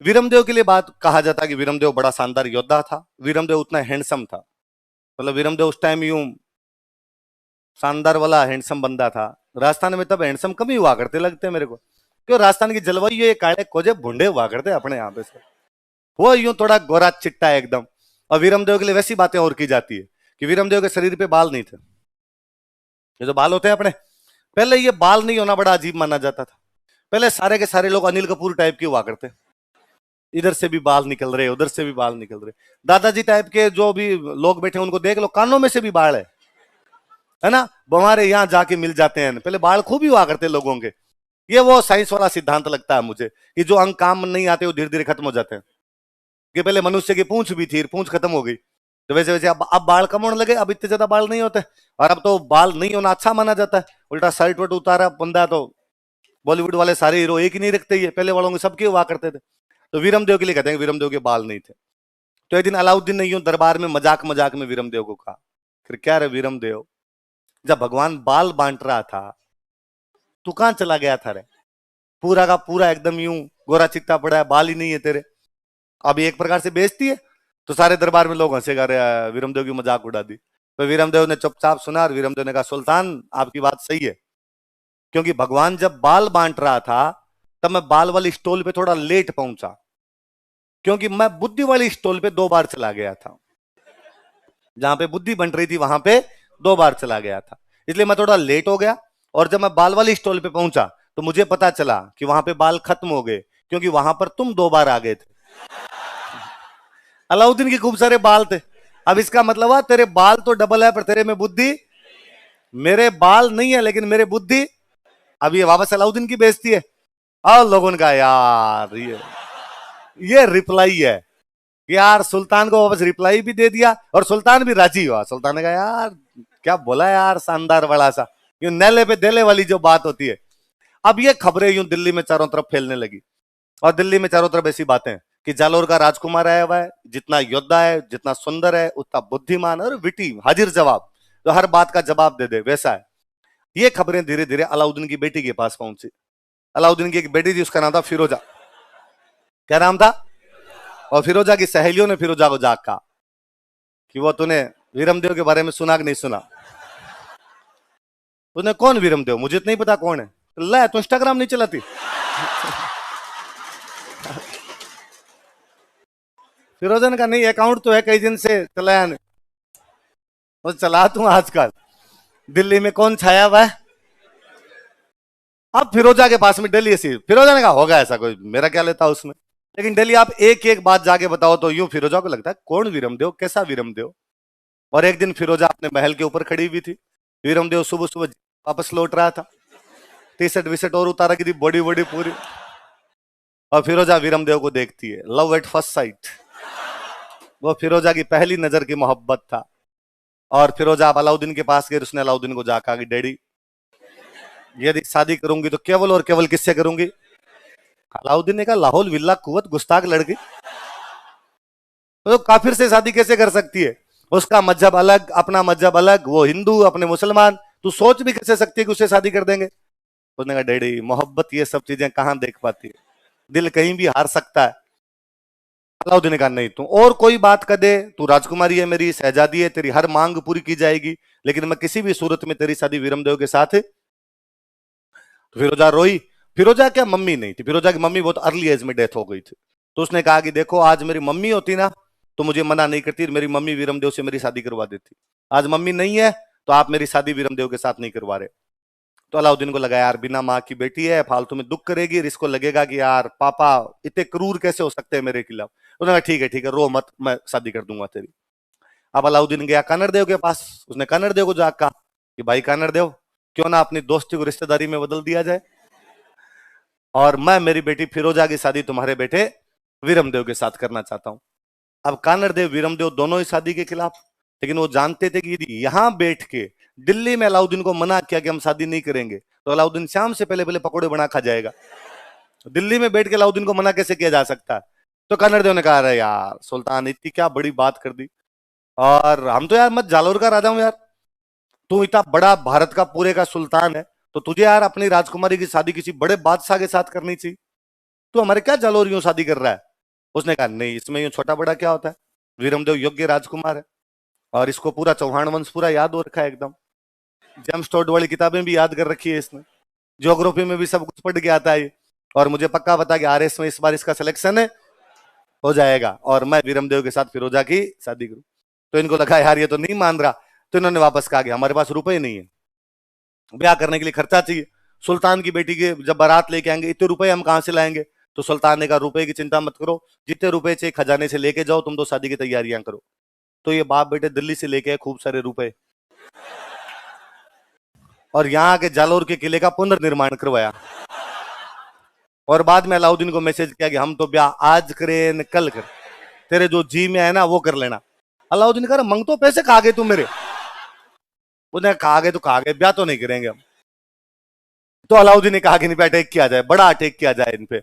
वीरमदेव के लिए बात कहा जाता है कि वीरमदेव बड़ा शानदार योद्धा था, वीरमदेव उतना हैंडसम था, मतलब वीरमदेव उस टाइम यूं शानदार वाला हैंडसम बंदा था। राजस्थान में तब हैंडसम कम ही हुआ करते लगते हैं मेरे को, क्यों राजस्थान की जलवायु ये काले कोजे भुंडे हुआ करते अपने यहाँ पे से, वो यूं थोड़ा गोरा चिट्टा है एकदम। और वीरमदेव के लिए वैसी बातें और की जाती है कि वीरमदेव के शरीर पे बाल नहीं थे। ये जो बाल होते हैं अपने, पहले ये बाल नहीं होना बड़ा अजीब माना जाता था। पहले सारे के सारे लोग अनिल कपूर टाइप के हुआ करते, इधर से भी बाल निकल रहे, उधर से भी बाल निकल रहे। दादाजी टाइप के जो भी लोग बैठे उनको देख लो, कानों में से भी बाल है ना, हमारे यहाँ जाके मिल जाते हैं। पहले बाल खूब ही हुआ करते लोगों के। ये वो साइंस वाला सिद्धांत लगता है मुझे कि जो अंग काम नहीं आते वो धीरे धीरे खत्म हो जाते हैं। कि पहले मनुष्य की पूंछ भी थी, पूंछ खत्म हो गई, तो वैसे वैसे अब बाल कम होने लगे, अब इतने ज्यादा बाल नहीं होते। और अब तो बाल नहीं होना अच्छा माना जाता है, उल्टा शर्ट वर्ट उतारा बंदा तो बॉलीवुड वाले सारे हीरो एक ही नहीं रखते, ये पहले वालों के सबके हुआ करते थे। तो वीरमदेव के लिए कहते हैं कि वीरमदेव के बाल नहीं थे। तो एक दिन अलाउद्दीन ने यूं दरबार में मजाक मजाक में वीरमदेव को कहा, फिर क्या रे वीरमदेव, जब भगवान बाल बांट रहा था तू कहां चला गया था रे, पूरा का पूरा एकदम यूं गोरा चिट्टा पड़ा है, बाल ही नहीं है तेरे। अभी एक प्रकार से बेइज्जती है। तो सारे दरबार में लोग हंसेगा, रे वीरमदेव की मजाक उड़ा दी। तो वीरमदेव ने चुपचाप सुना और वीरमदेव ने कहा, सुल्तान आपकी बात सही है, क्योंकि भगवान जब बाल बांट रहा था तब मैं बाल वाली स्टॉल पे थोड़ा लेट पहुंचा, क्योंकि मैं बुद्धि वाली स्टॉल पे 2 बार चला गया था। जहां पे बुद्धि बन रही थी वहां पे 2 बार चला गया था, इसलिए मैं थोड़ा लेट हो गया। और जब मैं बाल वाली स्टॉल पे पहुंचा तो मुझे पता चला कि वहां पे बाल खत्म हो गए, क्योंकि वहां पर तुम 2 बार आ गए थे। अलाउद्दीन के खूब सारे बाल थे। अब इसका मतलब है तेरे बाल तो डबल है पर तेरे में बुद्धि, मेरे बाल नहीं है लेकिन मेरे बुद्धि। अब ये वापस अलाउद्दीन की बेइज्जती है। और लोगों ने कहा यार ये रिप्लाई है, यार सुल्तान को वापस रिप्लाई भी दे दिया और सुल्तान भी राजी हुआ। सुल्तान ने कहा यार क्या बोला यार, शानदार बड़ा सा, यूं नेले पे देले वाली जो बात होती है। अब ये खबरें यूं दिल्ली में चारों तरफ फैलने लगी, और दिल्ली में चारों तरफ ऐसी बातें कि जालोर का राजकुमार आया हुआ है, जितना योद्धा है, जितना सुंदर है, उतना बुद्धिमान और विटी, हाजिर जवाब, तो हर बात का जवाब दे दे वैसा है। ये खबरें धीरे धीरे अलाउद्दीन की बेटी के पास पहुंची। अलाउद्दीन की एक बेटी थी, उसका नाम था फिरोजा। क्या नाम था? और फिरोजा की सहेलियों ने फिरोजा को जाग कहा कि वो तूने वीरमदेव के बारे में सुना कि नहीं सुना? तूने कौन वीरमदेव? मुझे तो नहीं पता कौन है। ला तो इंस्टाग्राम नहीं चलाती? फिरोजन का नहीं, अकाउंट तो है कई दिन से चलाया नहीं, वो चला तू आजकल। दिल्ली में कौन छाया हुआ है? अब फिरोजा के पास में डेली ऐसी, फिरोजा ने कहा होगा ऐसा कोई, मेरा क्या लेता उसमें। लेकिन डेली आप एक एक बात जाके बताओ तो यूं फिरोजा को लगता है कौन वीरमदेव, कैसा वीरमदेव। और एक दिन फिरोजा अपने महल के ऊपर खड़ी हुई थी, वीरमदेव सुबह सुबह वापस लौट रहा था, टी शर्ट विशर्ट और उतारा की थी, बॉडी बॉडी पूरी। और फिरोजा वीरमदेव को देखती है, लव एट फर्स्ट साइट। वो फिरोजा की पहली नजर की मोहब्बत था। और फिरोजा अब अलाउद्दीन के पास गई, उसने अलाउद्दीन को जाकर कि डैडी यदि शादी करूंगी तो केवल और केवल किससे करूंगी? अलाउद्दीन ने कहा लाहौल विल्ला कुवत, गुस्ताख लड़की, तो काफिर से शादी कैसे कर सकती है? उसका मजहब अलग, अपना मजहब अलग, वो हिंदू अपने मुसलमान, तू सोच भी कैसे सकती है कि उससे शादी कर देंगे? उसने कहा डैडी मोहब्बत ये सब चीजें कहां देख पाती है, दिल कहीं भी हार सकता है। अलाउद्दीन ने कहा नहीं, तू और कोई बात कर दे, तू राजकुमारी है, मेरी शहजादी है, तेरी हर मांग पूरी की जाएगी, लेकिन मैं किसी भी सूरत में तेरी शादी वीरमदेव के साथ है। तो फिरोजा रोई। फिरोजा क्या मम्मी नहीं थी, फिरोजा की मम्मी बहुत अर्ली एज में डेथ हो गई थी। तो उसने कहा कि देखो आज मेरी मम्मी होती ना तो मुझे मना नहीं करती, मेरी मम्मी वीरमदेव से मेरी शादी करवा देती। आज मम्मी नहीं है तो आप मेरी शादी वीरमदेव के साथ नहीं करवा रहे। तो अलाउद्दीन को लगा यार बिना माँ की बेटी है, फालतू में दुख करेगी और इसको लगेगा कि यार पापा इतने क्रूर कैसे हो सकते हैं मेरे खिलाफ। उसने कहा ठीक है रो मत, मैं शादी कर दूंगा तेरी। अब अलाउद्दीन गया कानरदेव के पास, उसने कानरदेव को जाकर कहा कि भाई कानरदेव, क्यों ना अपनी दोस्ती को रिश्तेदारी में बदल दिया जाए, और मैं मेरी बेटी फिरोजा की शादी तुम्हारे बेटे वीरमदेव के साथ करना चाहता हूं। अब कानरदेव वीरमदेव दोनों ही शादी के खिलाफ, लेकिन वो जानते थे कि यदि यहां बैठ के दिल्ली में अलाउद्दीन को मना किया कि हम शादी नहीं करेंगे तो अलाउद्दीन शाम से पहले पहले पकौड़े बना खा जाएगा। दिल्ली में बैठ के अलाउद्दीन को मना कैसे किया जा सकता है? तो कानरदेव ने कहा अरे यार सुल्तान इतनी क्या बड़ी बात कर दी, और हम तो यार मत जालोर का राजा हूं यार, तू इतना बड़ा भारत का पूरे का सुल्तान है, तो तुझे यार अपनी राजकुमारी की शादी किसी बड़े बादशाह के साथ करनी चाहिए, तू हमारे क्या जालोरियों शादी कर रहा है? उसने कहा नहीं, इसमें यूं छोटा बड़ा क्या होता है, वीरमदेव योग्य राजकुमार है और इसको पूरा चौहान वंश पूरा याद हो रखा है एकदम। जेम्स टोड वाली किताबें भी याद कर रखी है इसने, ज्योग्राफी में भी सब कुछ पढ़ के आता है ये। और मुझे पक्का पता कि आरएस में इस बार इसका सिलेक्शन है, हो जाएगा और मैं वीरमदेव के साथ फिरोजा की शादी करूं। तो इनको लगा यार ये तो नहीं मान रहा, तो इन्होंने वापस कहा कि हमारे पास रुपए नहीं है, ब्याह करने के लिए खर्चा चाहिए, सुल्तान की बेटी के जब बारात लेके आएंगे इतने रुपए हम कहां से लाएंगे। तो सुल्तान ने कहा रुपए की चिंता मत करो, जितने रुपए चाहिए खजाने से लेके जाओ, तुम तो शादी की तैयारियां करो। तो ये बाप बेटे दिल्ली से लेके आए खूब सारे रुपए और यहाँ के जालोर के किले का पुनर्निर्माण करवाया और बाद में अलाउद्दीन को मैसेज किया कि हम तो ब्याह आज करें न कल कर, तेरे जो जी में है ना वो कर लेना। अलाउद्दीन कह रहा मंग तो पैसे खा गए तुम मेरे, उन्हें खा गए तो खा गए, ब्याह तो नहीं करेंगे हम। तो अलाउद्दीन ने कहा कि नहीं बेटा अटैक किया जाए, बड़ा अटैक किया जाए इन पे।